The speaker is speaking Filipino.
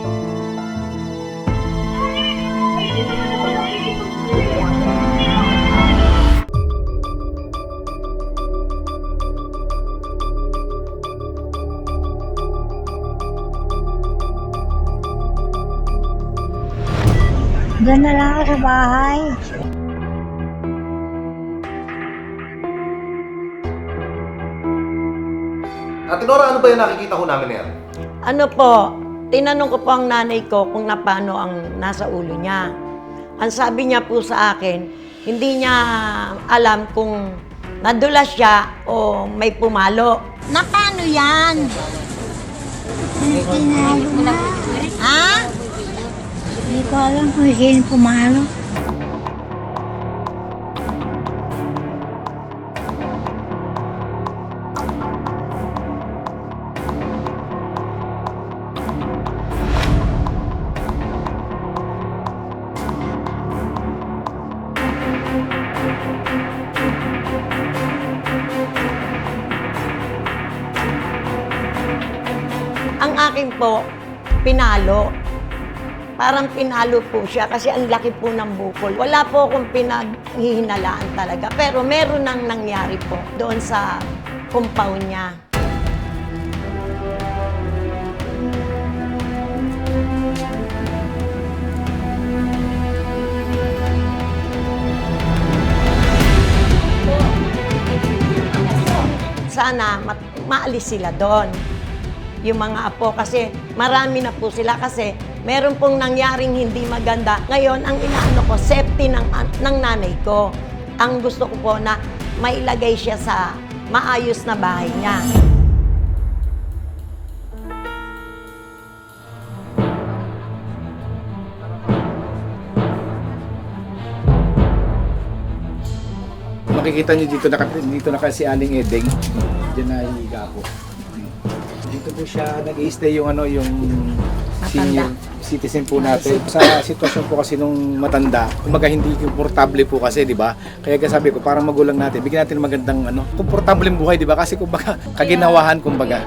Diyan na lang ako sa bahay. Ate Nora, ano ba yung nakikita ko namin yan? Ano po, tinanong ko po ang nanay ko kung napano ang nasa ulo niya. Ang sabi niya po sa akin, hindi niya alam kung nadulas siya o may pumalo. Na paano yan? Tinalo na. Ha? Hindi ko alam kung sino pumalo. Ang akin po, pinalo. Parang pinalo po siya kasi ang laki po ng bukol. Wala po akong pinaghihinalaan talaga. Pero meron nang nangyari po doon sa compound niya. Sana maalis sila doon. Yung mga apo kasi marami na po sila kasi meron pong nangyaring hindi maganda. Ngayon, ang inaano ko, safety ng nanay ko. Ang gusto ko po na mailagay siya sa maayos na bahay niya. Makikita niyo dito na kasi Aling Edeng. Diyan na higa po. Dito po siya nag-i-stay yung senior citizen po natin. Sa sitwasyon po kasi nung matanda, kumbaga hindi komportable po kasi, di ba? Kaya sabi ko, parang magulang natin, bigyan natin ng magandang komportableng buhay, di ba? Kasi kumbaga, kaginawahan kumbaga.